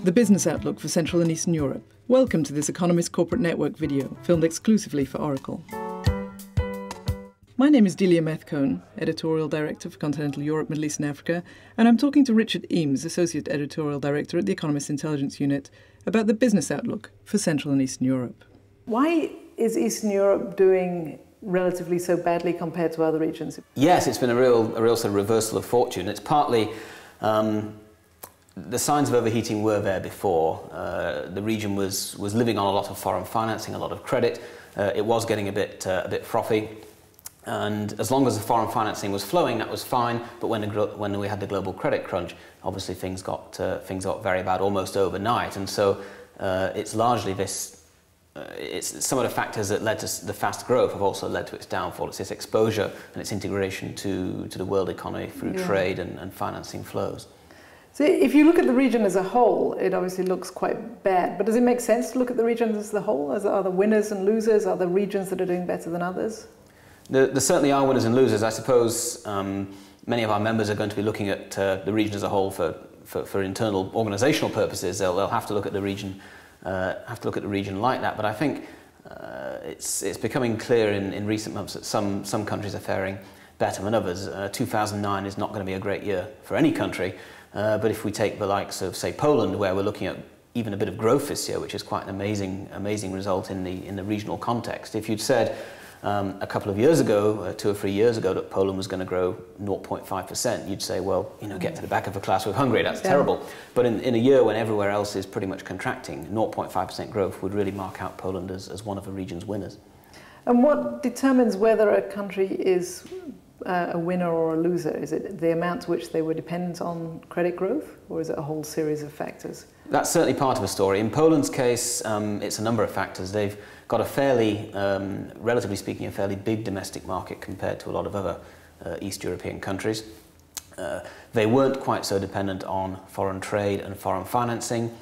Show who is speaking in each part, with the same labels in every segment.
Speaker 1: The business outlook for Central and Eastern Europe. Welcome to this Economist Corporate Network video, filmed exclusively for Oracle. My name is Delia Meth-Cohn, Editorial Director for Continental Europe, Middle East and Africa, and I'm talking to Richard Eames, Associate Editorial Director at the Economist Intelligence Unit, about the business outlook for Central and Eastern Europe. Why is Eastern Europe doing relatively so badly compared to other regions?
Speaker 2: Yes, it's been a real sort of reversal of fortune. It's partly the signs of overheating were there before. The region was living on a lot of foreign financing, a lot of credit. It was getting a bit frothy, and as long as the foreign financing was flowing, that was fine. But when we had the global credit crunch, obviously things got very bad almost overnight. And so it's largely this. It's some of the factors that led to the fast growth have also led to its downfall. It's its exposure and its integration to the world economy through trade and financing flows.
Speaker 1: So if you look at the region as a whole, it obviously looks quite bad. But does it make sense to look at the region as a whole? Are there winners and losers? Are there regions that are doing better than others?
Speaker 2: There certainly are winners and losers. I suppose many of our members are going to be looking at the region as a whole for internal organisational purposes. They'll have to look at the region. Like that, but I think it's becoming clear in recent months that some countries are faring better than others. 2009 is not going to be a great year for any country, but if we take the likes of, say, Poland, where we're looking at even a bit of growth this year, which is quite an amazing result in the regional context. If you'd said a couple of years ago, 2 or 3 years ago, that Poland was going to grow 0.5%, you'd say, well, get to the back of the class with Hungary, that's terrible. But in a year when everywhere else is pretty much contracting, 0.5% growth would really mark out Poland as one of the region's winners.
Speaker 1: And what determines whether a country is a winner or a loser? Is it the amount to which they were dependent on credit growth, or is it a whole series of factors?
Speaker 2: That's certainly part of the story. In Poland's case, it's a number of factors. They've got a fairly, relatively speaking, a fairly big domestic market compared to a lot of other East European countries. They weren't quite so dependent on foreign trade and foreign financing.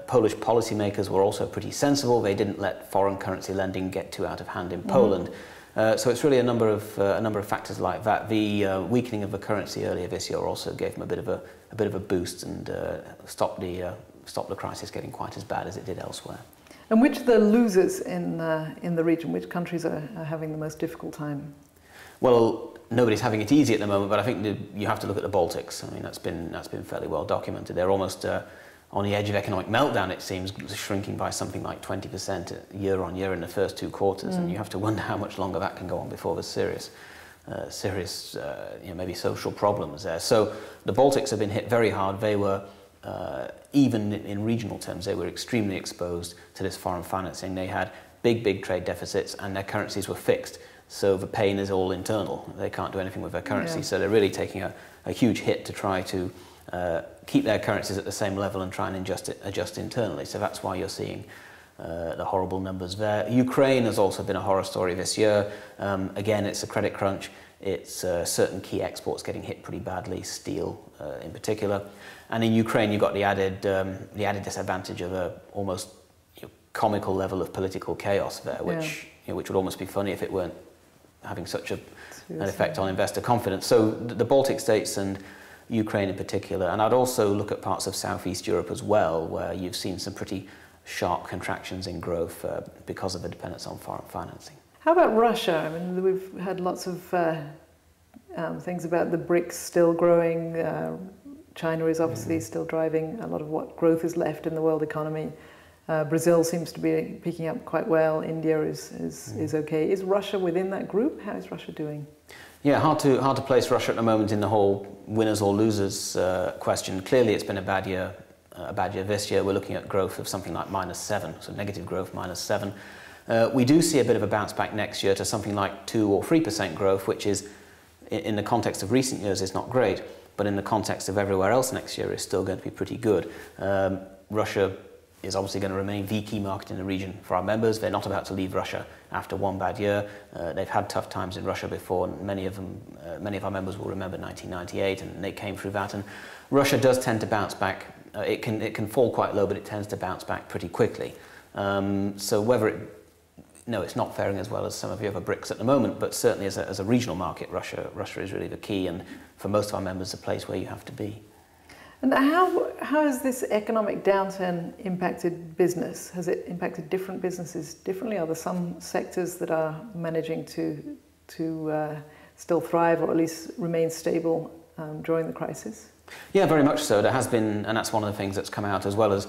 Speaker 2: Polish policymakers were also pretty sensible. They didn't let foreign currency lending get too out of hand in Poland. So it's really a number of factors like that. The weakening of the currency earlier this year also gave them a bit of a boost and stopped the crisis getting quite as bad as it did elsewhere.
Speaker 1: And which are the losers in the region? Which countries are having the most difficult time?
Speaker 2: Well, nobody's having it easy at the moment, but I think you have to look at the Baltics. I mean, that's been fairly well documented. They're almost on the edge of economic meltdown, it seems, shrinking by something like 20% year on year in the first 2 quarters, and you have to wonder how much longer that can go on before there's serious maybe social problems there. So the Baltics have been hit very hard. They were even in regional terms, they were extremely exposed to this foreign financing. They had big trade deficits, and their currencies were fixed. So the pain is all internal. They can't do anything with their currency. So they're really taking a huge hit to try to keep their currencies at the same level and try and adjust internally. So that's why you're seeing the horrible numbers there. Ukraine has also been a horror story this year. Again, it's a credit crunch. It's certain key exports getting hit pretty badly, steel in particular. And in Ukraine, you've got the added disadvantage of a almost comical level of political chaos there, which would almost be funny if it weren't having such an effect on investor confidence. So the Baltic states and Ukraine in particular, and I'd also look at parts of Southeast Europe as well, where you've seen some pretty sharp contractions in growth because of the dependence on foreign financing.
Speaker 1: How about Russia? I mean, we've had lots of things about the BRICS still growing. China is obviously still driving a lot of what growth is left in the world economy. Brazil seems to be picking up quite well. India is okay. Is Russia within that group? How is Russia doing?
Speaker 2: Yeah, hard to place Russia at the moment in the whole winners or losers question. Clearly, it's been a bad year this year. We're looking at growth of something like -7, so negative growth, -7. We do see a bit of a bounce back next year to something like 2 or 3% growth, which is, in the context of recent years, is not great, but in the context of everywhere else next year is still going to be pretty good. Russia is obviously going to remain the key market in the region for our members. They're not about to leave Russia after one bad year. They've had tough times in Russia before, and many of our members will remember 1998, and they came through that. And Russia does tend to bounce back. It can fall quite low, but it tends to bounce back pretty quickly. So whether it's not faring as well as some of the other BRICS at the moment, but certainly as a regional market, Russia is really the key, and for most of our members, the place where you have to be.
Speaker 1: And how has this economic downturn impacted business? Has it impacted different businesses differently? Are there some sectors that are managing to still thrive or at least remain stable during the crisis?
Speaker 2: Yeah, very much so. There has been, and that's one of the things that's come out, as well as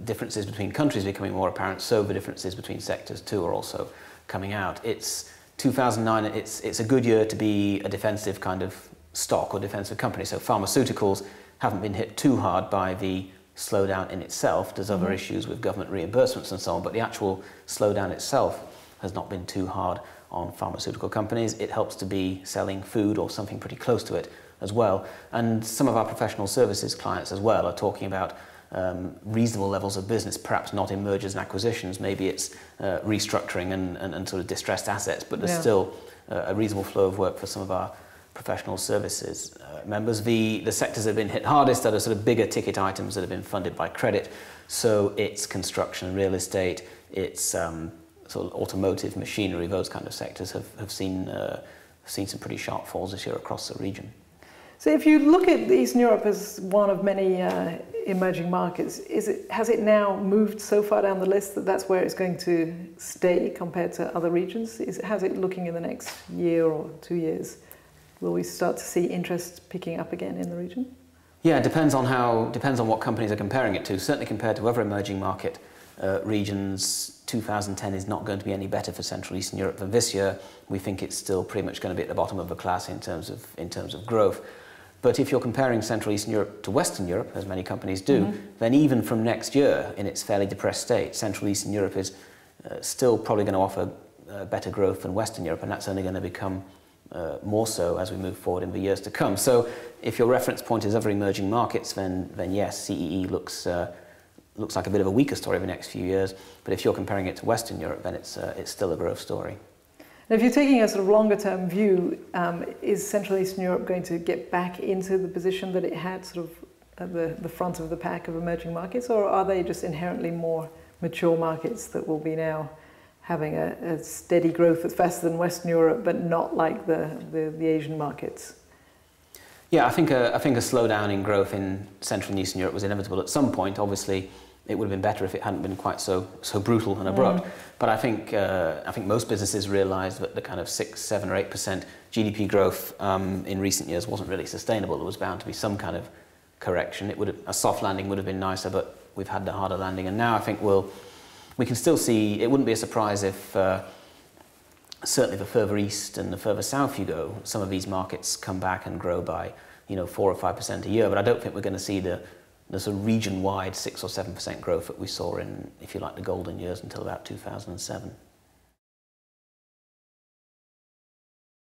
Speaker 2: differences between countries becoming more apparent, so the differences between sectors too are also coming out. It's 2009, it's a good year to be a defensive kind of stock or defensive company. So pharmaceuticals haven't been hit too hard by the slowdown in itself. There's other issues with government reimbursements and so on, but the actual slowdown itself has not been too hard on pharmaceutical companies. It helps to be selling food or something pretty close to it as well. And some of our professional services clients as well are talking about reasonable levels of business, perhaps not in mergers and acquisitions, maybe it's restructuring and sort of distressed assets, but there's still a reasonable flow of work for some of our professional services members. The sectors that have been hit hardest are the sort of bigger ticket items that have been funded by credit. So it's construction, real estate, it's sort of automotive, machinery, those kind of sectors have seen some pretty sharp falls this year across the region.
Speaker 1: So if you look at Eastern Europe as one of many emerging markets, has it now moved so far down the list that that's where it's going to stay compared to other regions? How's it looking in the next year or 2 years? Will we start to see interest picking up again in the region?
Speaker 2: Yeah, it depends on what companies are comparing it to. Certainly compared to other emerging market regions, 2010 is not going to be any better for Central Eastern Europe than this year. We think it's still pretty much going to be at the bottom of the class in terms of growth. But if you're comparing Central Eastern Europe to Western Europe, as many companies do, then even from next year, in its fairly depressed state, Central Eastern Europe is still probably going to offer better growth than Western Europe, and that's only going to become more so as we move forward in the years to come. So if your reference point is other emerging markets, then yes, CEE looks like a bit of a weaker story over the next few years. But if you're comparing it to Western Europe, then it's still a growth story.
Speaker 1: And if you're taking a sort of longer term view, is Central Eastern Europe going to get back into the position that it had sort of at the front of the pack of emerging markets, or are they just inherently more mature markets that will be now having a steady growth that's faster than Western Europe, but not like the Asian markets?
Speaker 2: Yeah, I think a slowdown in growth in Central and Eastern Europe was inevitable at some point. Obviously, it would have been better if it hadn't been quite so brutal and abrupt. But I think most businesses realised that the kind of 6, 7 or 8% GDP growth in recent years wasn't really sustainable. There was bound to be some kind of correction. A soft landing would have been nicer, but we've had the harder landing. And now I think we can still see. It wouldn't be a surprise if certainly the further east and the further south you go, some of these markets come back and grow by 4 or 5% a year. But I don't think we're going to see the sort of region-wide 6 or 7% growth that we saw in, if you like, the golden years until about 2007.